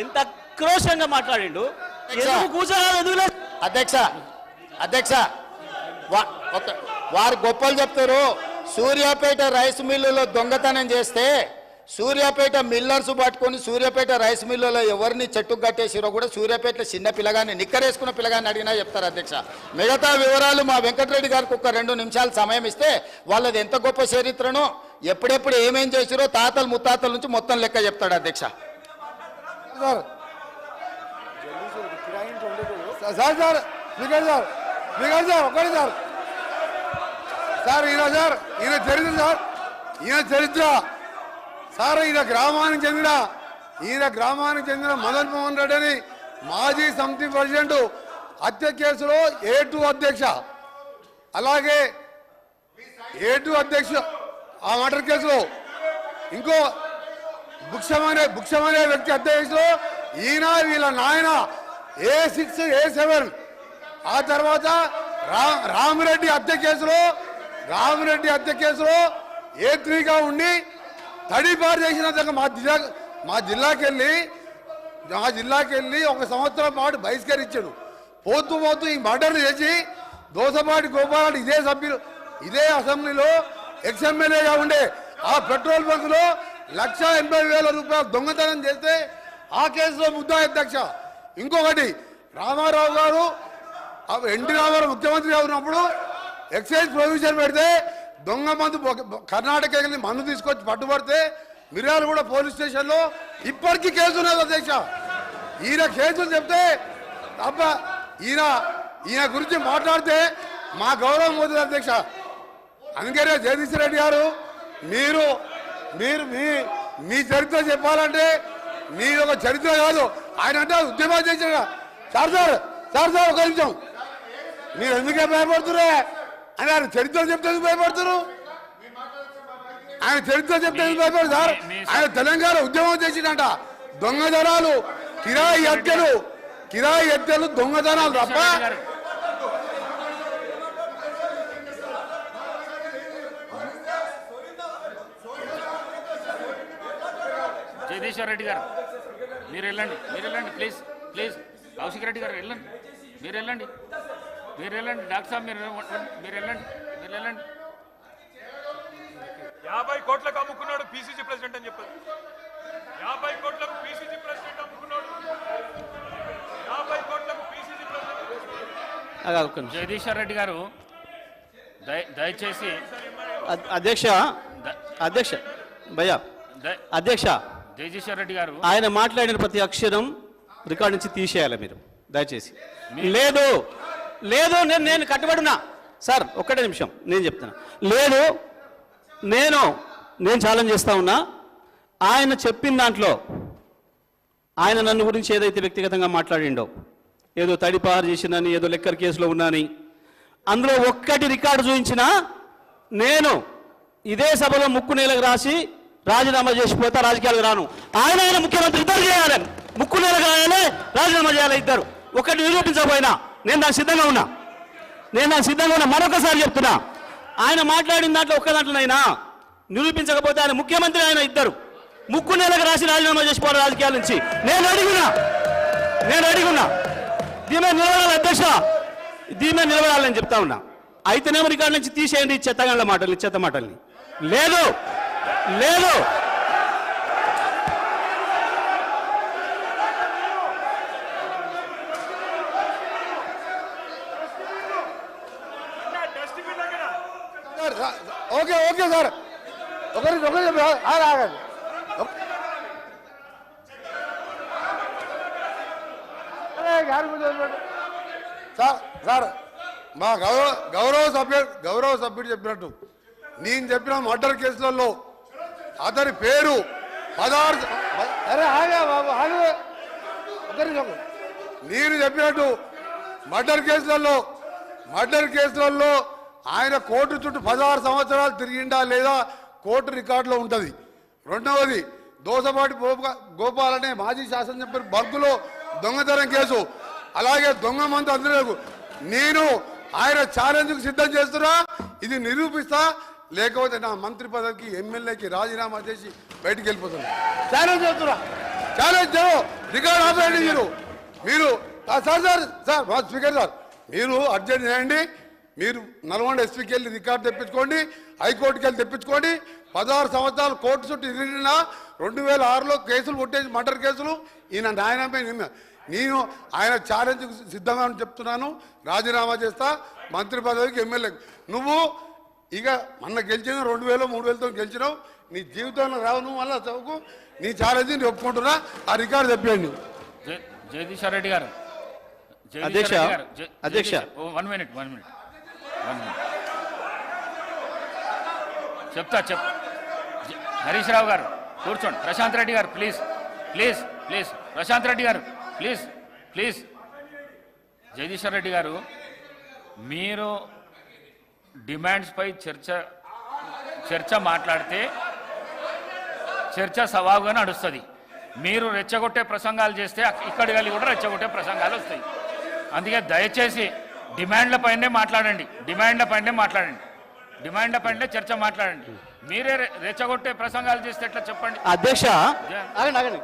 ఎంత క్రోషంగా మాట్లాడిండు. అధ్యక్ష అధ్యక్ష వారు గొప్పలు చెప్తారు. సూర్యాపేట రైస్ మిల్లులో దొంగతనం చేస్తే సూర్యాపేట మిల్లర్స్ పట్టుకొని సూర్యాపేట రైస్ మిల్లులో ఎవరిని చెట్టుకు కట్టేసిరో కూడా సూర్యాపేటలో చిన్న పిల్లగాని నిక్కరేసుకున్న పిల్లగాని అడిగినా చెప్తారు అధ్యక్ష. మిగతా వివరాలు మా వెంకటరెడ్డి గారికి ఒక 2 నిమిషాలు సమయం ఇస్తే వాళ్ళది ఎంత గొప్ప చరిత్రనో ఎప్పుడెప్పుడు ఏమేం చేసిరో తాతలు ముత్తాతల నుంచి మొత్తం లెక్క చెప్తాడు అధ్యక్ష. ఈయన చరిత్ర సార్ ఈయన గ్రామానికి చెందిన మదన్ మోహన్ రెడ్డి అని మాజీ సమితి ప్రెసిడెంట్ హత్య కేసులో A2 అధ్యక్ష, అలాగే A2 అధ్యక్ష ఆ మర్డర్ కేసులో ఇంకో బుక్షమనే వ్యక్తి హత్య కేసులో ఈయన వీళ్ళ నాయన A6 A7, ఆ తర్వాత రామిరెడ్డి హత్య కేసులో A3గా ఉండి తడిపారు చేసిన మా జిల్లాకి వెళ్ళి 1 సంవత్సరం పాటు బహిష్కరించాడు. పోతూ ఈ మర్డర్లు చేసి దోసపాటి గోపాల్ ఇదే అసెంబ్లీలో ఎక్స్ఎమ్మెల్యేగా ఉండే ఆ పెట్రోల్ బంకులో 1,80,000 రూపాయలు దొంగతనం చేస్తే ఆ కేసులో ముద్దాయి అధ్యక్ష. ఇంకొకటి రామారావు గారు ఎన్టీ రామారావు ముఖ్యమంత్రిగా ఉన్నప్పుడు ఎక్సైజ్ ప్రొవిజన్ పెడితే దొంగ మందు కర్ణాటక వెళ్ళి మందు తీసుకొచ్చి పట్టుబడితే మిర్యాలగూడ పోలీస్ స్టేషన్లో ఇప్పటికీ కేసు ఉన్నది అధ్యక్ష. ఈయన కేసులు చెప్తే తప్ప ఈయన గురించి మాట్లాడితే మా గౌరవం పోతుంది అధ్యక్ష. అందుకనే జగదీష్ రెడ్డి గారు మీరు మీ చరిత్ర చెప్పాలంటే మీరు ఒక చరిత్ర కాదు, ఆయన అంటే ఉద్యమం చేసిన సార్ ఒక నిమిషం, మీరు ఎందుకే భయపడుతురే అని ఆయన చరిత్ర చెప్తే భయపడుతున్నారు. ఆయన చరిత్ర చెప్తే భయపడదు సార్. ఆయన తెలంగాణ ఉద్యమం చేసిందంట. దొంగతనాలు కిరాయి హత్యలు దొంగతనాలు తప్ప జగదీశ్వర్ రెడ్డి గారు మీరు వెళ్ళండి ప్లీజ్ కౌశిక్ రెడ్డి గారు వెళ్ళండి, మీరు వెళ్ళండి డాక్టర్ సాబ్ మీరు వెళ్ళండి 50 కోట్లకు అమ్ముకున్నాడు పిసిసి ప్రెసిడెంట్ అని చెప్పారు. 50 కోట్లకు పిసిసి ప్రెసిడెంట్ అమ్ముకున్నాడు. 50 కోట్లకు పిసిసి ప్రెసిడెంట్. జగదీశ్వర్ రెడ్డి గారు దయచేసి అధ్యక్ష జగదీశ్వర్ రెడ్డి గారు ఆయన మాట్లాడిన ప్రతి అక్షరం రికార్డ్ నుంచి తీసేయాలి మీరు దయచేసి. లేదు నేను కట్టుబడినా సార్. 1 నిమిషం నేను చెప్తాను. లేదు నేను ఛాలెంజ్ చేస్తా ఉన్నా. ఆయన చెప్పిన దాంట్లో ఆయన నన్ను గురించి ఏదైతే వ్యక్తిగతంగా మాట్లాడిండో, ఏదో తడిపారు చేసినని, ఏదో లెక్కర్ కేసులో ఉన్నాని, అందులో ఒక్కటి రికార్డు చూపించినా నేను ఇదే సభలో ముక్కు నేలకు రాసి రాజీనామా చేసిపోతా, రాజకీయాలకు రాను. ఆయన ముఖ్యమంత్రి ఇద్దరు చేయాలని, ముక్కు నేలకు రాయాలి, రాజీనామా చేయాలి ఇద్దరు. ఒకటి నిరూపించకపోయినా నేను దానికి సిద్ధంగా ఉన్నా. మరొకసారి చెప్తున్నా, ఆయన మాట్లాడిన దాంట్లో ఒక్క దాంట్లోనైనా నిరూపించకపోతే ఆయన ముఖ్యమంత్రి, ఆయన ఇద్దరు ముక్కు నేలకు రాసి రాజీనామా చేసిపోవాలి రాజకీయాల నుంచి. నేను అడిగున్నా దీని మీద నిలబడాలి అధ్యక్ష, దీని మీద నిలబడాలని చెప్తా ఉన్నా. అయితేనేమో రికార్డు నుంచి తీసేయండి చెత్త మాటల్ని. లేదు ఓకే సార్, ఒకరికి ఆగండి. సార్ మా గౌరవ సభ్యుడు చెప్పినట్టు నేను చెప్పిన మర్డర్ కేసులలో అతని పేరు 16 నేను చెప్పినట్టు మర్డర్ కేసులలో ఆయన కోర్టు చుట్టూ 16 సంవత్సరాలు తిరిగిండా లేదా కోర్టు రికార్డులో ఉంటుంది. రెండవది దోసపాటి గోపాల్ అనే మాజీ శాసనసభ్యుడు బగ్గులో దొంగతనం కేసు, అలాగే దొంగ మందు అందరూ నేను ఆయన ఛాలెంజ్కు సిద్ధం చేస్తున్నా. ఇది నిరూపిస్తా, లేకపోతే నా మంత్రి పదవికి ఎమ్మెల్యేకి రాజీనామా చేసి బయటికి వెళ్ళిపోతున్నా. ఛాలెంజ్ చేస్తున్నా. ఛాలెంజ్ రికార్డ్ ఆపేయండి మీరు సార్ మా స్పీకర్ సార్ మీరు అర్జెంట్ చేయండి. మీరు నల్గొండ ఎస్పీకి వెళ్ళి రికార్డు తెప్పించుకోండి, హైకోర్టుకి వెళ్ళి తెప్పించుకోండి. 16 సంవత్సరాలు కోర్టు చుట్టూ తిరిగిన 2006లో కేసులు కొట్టేసి మర్డర్ కేసులు ఈయన న్యాయమే. నేను ఆయన ఛాలెంజ్ సిద్ధంగా చెప్తున్నాను, రాజీనామా చేస్తా మంత్రి పదవికి, ఎమ్మెల్యేకి. నువ్వు ఇక మొన్న గెలిచిన 2000 3000తో గెలిచినావు, నీ జీవితంలో రావు. నువ్వు మళ్ళీ చదువుకు నీ ఛాలెంజ్ నేను ఒప్పుకుంటున్నా. ఆ రికార్డు చెప్పండి. జగదీశ్వర్ రెడ్డి గారు, అధ్యక్ష, అధ్యక్ష. వన్ మినిట్ చెప్తా. హరీష్ రావు గారు కూర్చోండి. ప్రశాంత్ రెడ్డి గారు ప్లీజ్. ప్రశాంత్ రెడ్డి గారు ప్లీజ్. జగదీశ్వర్ రెడ్డి గారు, మీరు డిమాండ్స్ పై చర్చ మాట్లాడితే చర్చ సవాలుగా నడుస్తుంది. మీరు రెచ్చగొట్టే ప్రసంగాలు చేస్తే ఇక్కడి వెళ్ళి కూడా రెచ్చగొట్టే ప్రసంగాలు వస్తాయి. అందుకే దయచేసి డిమాండ్ల పైనే మాట్లాడండి. డిమాండ్ల పైనే చర్చ మాట్లాడండి. మీరే రెచ్చగొట్టే ప్రసంగాలు చేస్తే ఎట్లా చెప్పండి. అధ్యక్ష, ఆగండి.